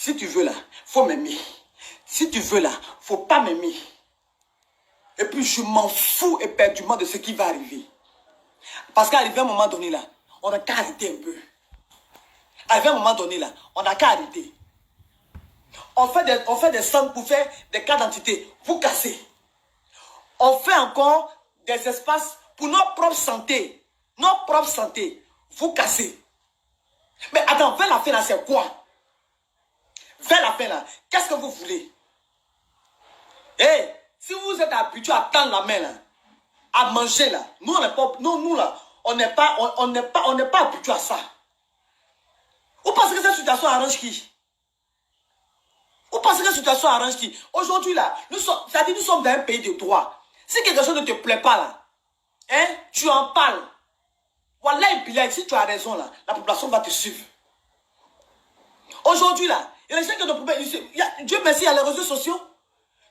Si tu veux là, faut m'aimer. Si tu veux là, faut pas m'aimer. Et puis je m'en fous éperdument de ce qui va arriver. Parce qu'arrivé à un moment donné là, on n'a qu'à arrêter un peu. Arrivé à un moment donné là, on n'a qu'à arrêter. On fait des centres pour faire des cartes d'identité. Vous cassez. On fait encore des espaces pour notre propre santé. Notre propre santé. Vous cassez. Mais attends, vers la fin là, c'est quoi? Vers la fin là, qu'est-ce que vous voulez? Si vous êtes habitué à tendre la main là, à manger là, nous on n'est pas, nous là, on n'est pas habitué à ça. Vous pensez que cette situation arrange qui? Vous pensez que cette situation arrange qui? Aujourd'hui là, nous sommes dans un pays de droit. Si quelque chose ne te plaît pas là, tu en parles. Voilà, et puis là, si tu as raison là, la population va te suivre. Aujourd'hui là, il y a des gens qui ont des problèmes. Dieu merci, il y a les réseaux sociaux.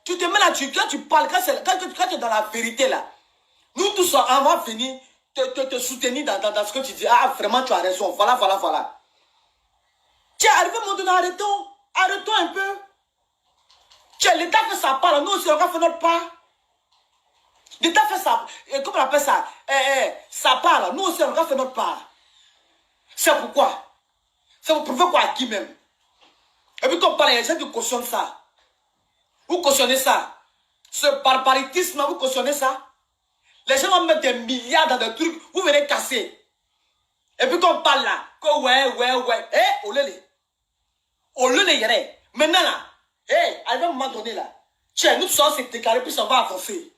Tu te mets là, quand tu parles, quand tu es dans la vérité là, nous tous, on va venir te soutenir dans ce que tu dis. Ah, vraiment, tu as raison. Voilà. Tu es arrivé, mon donné, arrêtons un peu. L'État fait sa part, nous aussi, on va faire notre part. L'État fait ça, comment on appelle ça? Sa part, nous aussi, on va faire notre part. C'est pourquoi? C'est pour prouver quoi à qui même? Et puis, quand on parle, il y a des gens qui cautionnent ça. Vous cautionnez ça. Ce barbaritisme, vous cautionnez ça. Les gens vont mettre des milliards dans des trucs, vous venez casser. Et puis quand on parle là, que ouais. Olele yere. Maintenant là, à un moment donné là, tiens, nous sommes s'est déclaré, puis ça va avancer.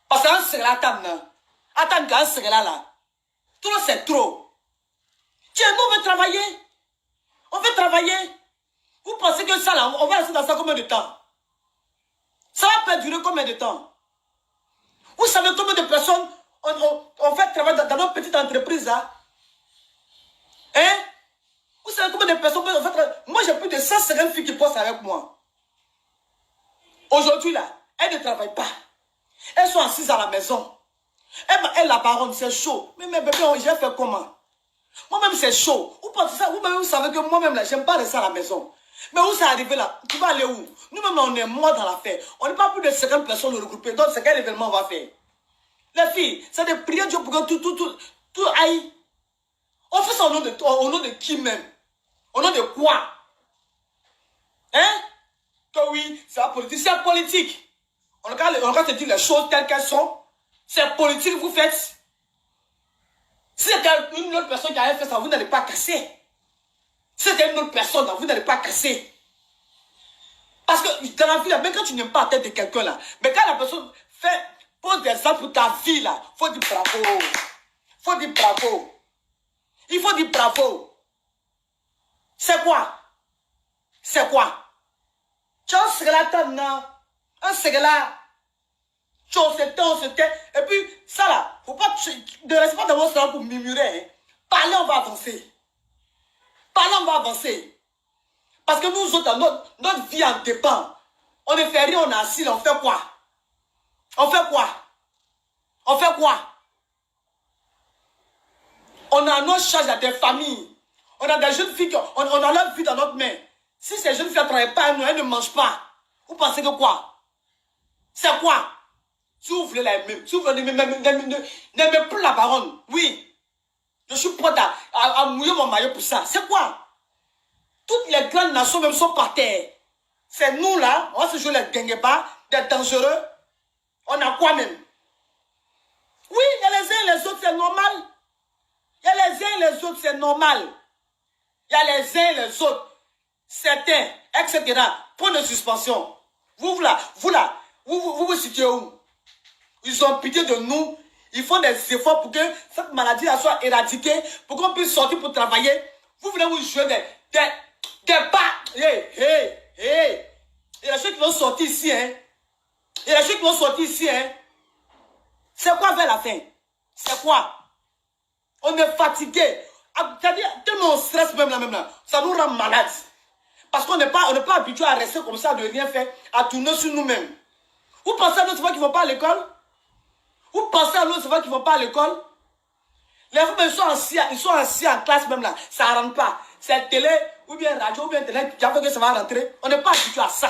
Parce qu'un c'est là, attends, qu'un c'est là. Tout c'est trop. Tiens, nous on veut travailler. On veut travailler. Vous pensez que ça là, on va rester dans ça combien de temps? Ça va perdurer combien de temps? Vous savez combien de personnes on fait travailler dans notre petite entreprise là? Vous savez combien de personnes on fait travailler? Moi j'ai plus de 150 filles qui posent avec moi. Aujourd'hui là, elles ne travaillent pas. Elles sont assises à la maison. Elle la baronne, c'est chaud. Mais bébé, j'ai fait comment? Moi-même c'est chaud. Vous pensez ça? Vous-même vous savez que moi-même là, j'aime pas rester à la maison. Mais où c'est arrivé là? Tu vas aller où? Nous-mêmes, on est morts dans l'affaire. On n'est pas plus de 50 personnes regroupées. Donc, c'est quel événement on va faire? Les filles, c'est des prières Dieu pour que tout aille. On fait ça au nom de qui même? Au nom de quoi? Que oui, c'est la politique. C'est politique. On va te dire les choses telles qu'elles sont. C'est politique que vous faites. Si c'était une autre personne qui avait fait ça, vous n'allez pas casser. Si c'était une autre personne, vous n'allez pas casser. Parce que dans la vie, même quand tu n'aimes pas la tête de quelqu'un là, mais quand la personne pose des actes pour ta vie là, il faut dire bravo. Il faut dire bravo. C'est quoi? Tu as un segala, un segala. On se tait. Et puis, ça là, faut pas, ne reste pas dans votre salon pour murmurer. Parlez, on va avancer. Parce que nous autres, notre vie en dépend. On ne fait rien, on est assis, on fait quoi? On a nos charges à des familles. On a des jeunes filles, on a leur vie dans notre main. Si ces jeunes filles ne travaillent pas, elles ne mangent pas. Vous pensez que quoi? C'est quoi? Si vous voulez la même, si vous voulez n'aimez plus la baronne, oui. Je suis prêt à mouiller mon maillot pour ça. C'est quoi? Toutes les grandes nations même sont par terre. C'est nous là, on va se jouer les guinguebas, des dangereux. On a quoi même? Oui, il y a les uns et les autres, c'est normal. Certains, etc. Point de suspension. Vous vous situez où? Ils ont pitié de nous. Ils font des efforts pour que cette maladie soit éradiquée, pour qu'on puisse sortir pour travailler. Vous voulez vous jouer des pas. Il y a ceux qui vont sortir ici, C'est quoi vers la fin? C'est quoi? On est fatigué. C'est-à-dire, tellement on stresse même là, ça nous rend malades. Parce qu'on n'est pas habitué à rester comme ça, de rien faire, à tourner sur nous-mêmes. Vous pensez à l'autre fois qu'ils ne vont pas à l'école? Les enfants, ils sont assis en classe même là. Ça ne rentre pas. C'est télé ou bien radio, ou bien internet, qui a fait que ça va rentrer. On n'est pas habitué à ça.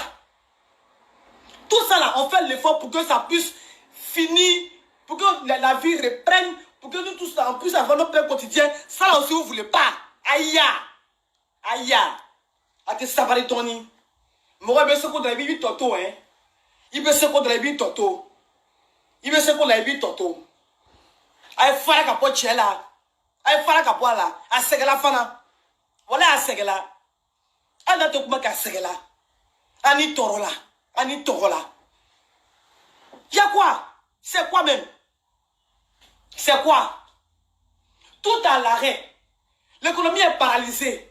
Tout ça là, on fait l'effort pour que ça puisse finir, pour que la vie reprenne, pour que nous tous là, on puisse avoir nos pains quotidiens. Ça là aussi, vous ne voulez pas. Aïe, aïe, à te savoir Tony. Moi, je sais qu'on a vu Toto, hein. Il veut se qu'on a vu Toto. Il veut se qu'on a vu Toto. Aïe, fara kapo tchela. Aïe, fara kapo là. A segala fana. Voilà, a segala. A na to kuma ka segala. Ani torola. Ani torola. Y'a quoi? C'est quoi même? C'est quoi? Tout à l'arrêt. L'économie est paralysée.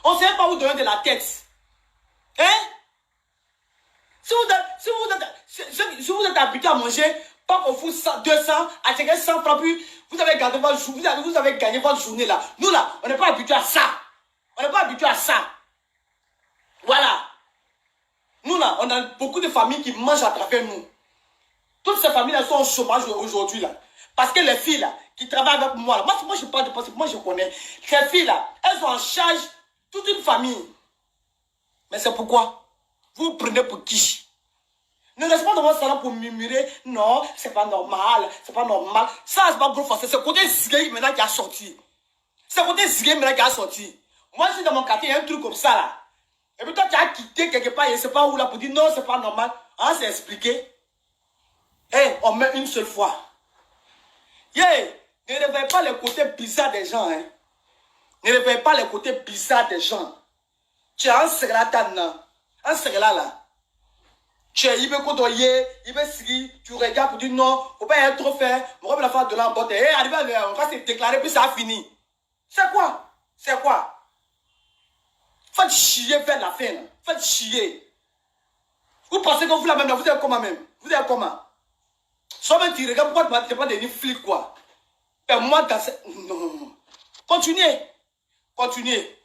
On ne sait pas où donner de la tête. Hein? Si vous êtes habitué à manger, pas qu'on fout 200, à checker 100 francs, puis vous avez gagné votre journée, vous avez gagné votre journée là. Nous là, on n'est pas habitué à ça. On n'est pas habitué à ça. Voilà. Nous là, on a beaucoup de familles qui mangent à travers nous. Toutes ces familles-là sont au chômage aujourd'hui là. Parce que les filles là, qui travaillent avec moi là, moi je parle de parce que moi je connais. Ces filles là, elles sont en charge toute une famille. Mais c'est pourquoi vous prenez pour qui? Ne restez pas dans votre salon pour murmurer. Non, c'est pas normal. C'est pas normal. Ça, c'est pas gros français. C'est le côté zigué maintenant qui a sorti. C'est le côté zigué maintenant qui a sorti. Moi, je suis dans mon quartier, il y a un truc comme ça là. Et puis toi, tu as quitté quelque part, je ne sais pas où là, pour dire non, c'est pas normal. Ah, c'est expliqué. Eh, on met une seule fois. Yeah, ne réveille pas les côtés bizarres des gens. Hein. Ne réveille pas les côtés bizarres des gens. Tu as un secrétaire là. Un secrétaire là. Il veut côtoyer, il veut seguir, tu regardes pour dire non, faut pas être trop fait, on va la faire de l'emporter. Et arrivé, on va se déclarer, puis ça a fini. C'est quoi? C'est quoi? Faites chier, faites la fin. Faites chier. Vous pensez que vous la même là, vous êtes comment même? Vous êtes comment? Soit même tu regardes, pourquoi tu n'es pas devenu flic quoi? Et moi, dans ce... Non. Continuez. Continuez.